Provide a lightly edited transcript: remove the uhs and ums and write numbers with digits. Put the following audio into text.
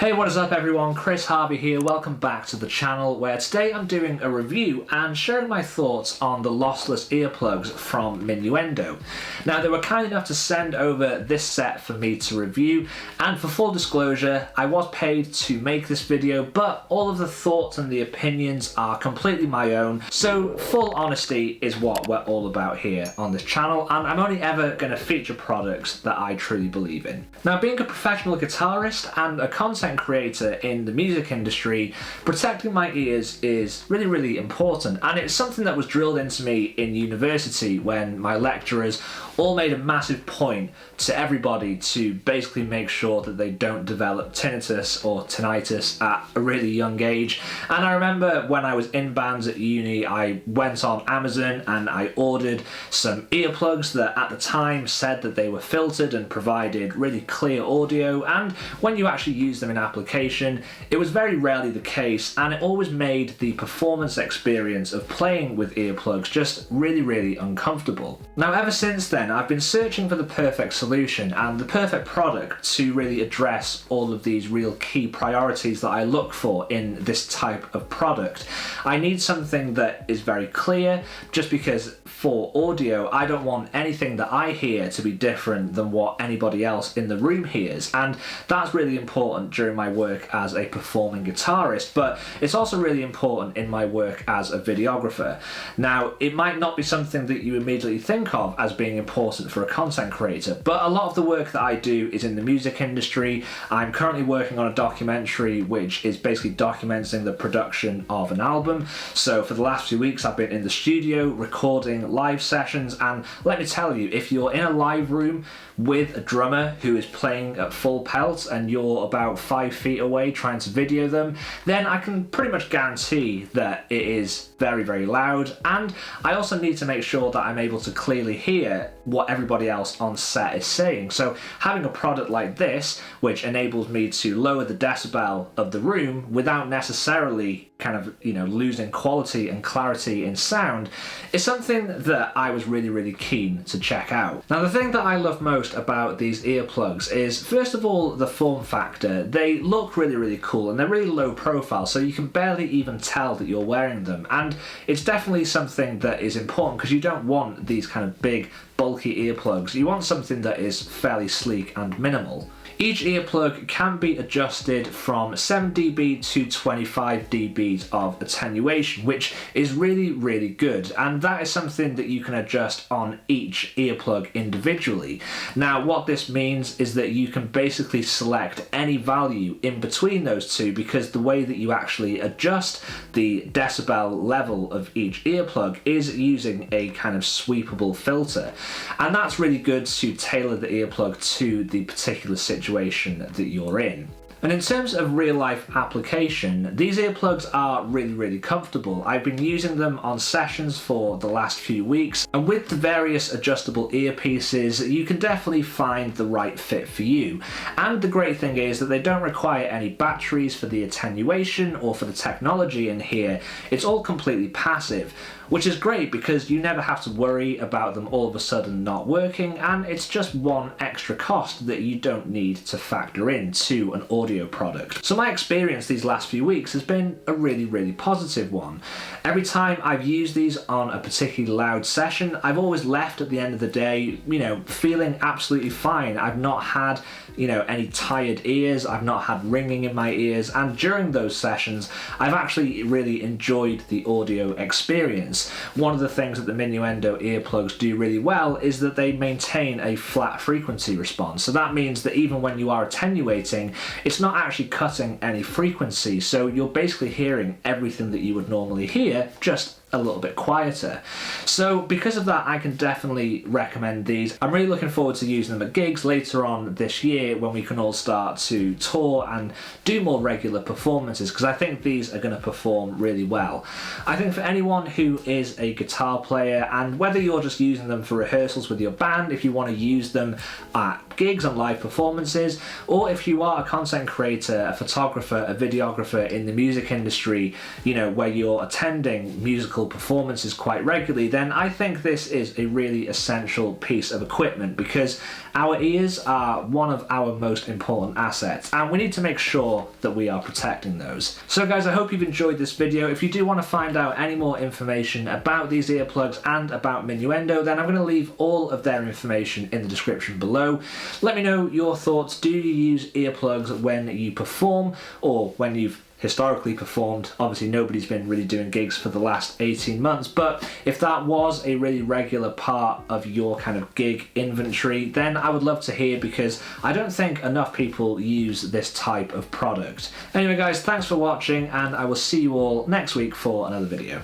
Hey, what is up everyone? Chris Harvey here. Welcome back to the channel where today I'm doing a review and sharing my thoughts on the lossless earplugs from Minuendo. Now, they were kind enough to send over this set for me to review, and for full disclosure, I was paid to make this video, but all of the thoughts and the opinions are completely my own, so full honesty is what we're all about here on this channel, and I'm only ever going to feature products that I truly believe in. Now, being a professional guitarist and a content creator in the music industry, protecting my ears is really important, and it's something that was drilled into me in university when my lecturers all made a massive point to everybody to basically make sure that they don't develop tinnitus or tinnitus at a really young age. And I remember when I was in bands at uni, I went on Amazon and I ordered some earplugs that at the time said that they were filtered and provided really clear audio, and when you actually use them in application, it was very rarely the case, and it always made the performance experience of playing with earplugs just really uncomfortable. Now, ever since then, I've been searching for the perfect solution and the perfect product to really address all of these real key priorities that I look for in this type of product. I need something that is very clear, just because for audio, I don't want anything that I hear to be different than what anybody else in the room hears, and that's really important during my work as a performing guitarist, but it's also really important in my work as a videographer. Now, it might not be something that you immediately think of as being important for a content creator, but a lot of the work that I do is in the music industry. I'm currently working on a documentary which is basically documenting the production of an album. So for the last few weeks I've been in the studio recording live sessions, and let me tell you, if you're in a live room with a drummer who is playing at full pelt and you're about 5 feet away trying to video them, then I can pretty much guarantee that it is very loud, and I also need to make sure that I'm able to clearly hear what everybody else on set is saying. So having a product like this, which enables me to lower the decibel of the room without necessarily kind of, losing quality and clarity in sound, is something that I was really keen to check out. Now, the thing that I love most about these earplugs is, first of all, the form factor. They look really cool, and they're really low profile, so you can barely even tell that you're wearing them, and it's definitely something that is important because you don't want these kind of big bulky earplugs. You want something that is fairly sleek and minimal. Each earplug can be adjusted from 7 dB to 25 dB of attenuation, which is really good, and that is something that you can adjust on each earplug individually. Now, what this means is that you can basically select any value in between those two, because the way that you actually adjust the decibel level of each earplug is using a kind of sweepable filter, and that's really good to tailor the earplug to the particular situation that you're in. And in terms of real life application, these earplugs are really comfortable. I've been using them on sessions for the last few weeks, and with the various adjustable earpieces, you can definitely find the right fit for you. And the great thing is that they don't require any batteries for the attenuation or for the technology in here. It's all completely passive, which is great because you never have to worry about them all of a sudden not working, and it's just one extra cost that you don't need to factor into an audio product. So my experience these last few weeks has been a really positive one. Every time I've used these on a particularly loud session, I've always left at the end of the day, feeling absolutely fine. I've not had, any tired ears, I've not had ringing in my ears, and during those sessions, I've actually really enjoyed the audio experience. One of the things that the Minuendo earplugs do really well is that they maintain a flat frequency response. So that means that even when you are attenuating, it's not actually cutting any frequency, so you're basically hearing everything that you would normally hear, just a little bit quieter. So because of that, I can definitely recommend these. I'm really looking forward to using them at gigs later on this year when we can all start to tour and do more regular performances, because I think these are going to perform really well. I think for anyone who is a guitar player, and whether you're just using them for rehearsals with your band, if you want to use them at gigs and live performances, or if you are a content creator, a photographer, a videographer in the music industry, you know, where you're attending musical performances quite regularly, then I think this is a really essential piece of equipment, because our ears are one of our most important assets and we need to make sure that we are protecting those. So guys, I hope you've enjoyed this video. If you do want to find out any more information about these earplugs and about Minuendo, then I'm going to leave all of their information in the description below. Let me know your thoughts. Do you use earplugs when you perform, or when you've historically performed? Obviously nobody's been really doing gigs for the last 18 months, but if that was a really regular part of your kind of gig inventory, then I would love to hear, because I don't think enough people use this type of product. Anyway guys, thanks for watching, and I will see you all next week for another video.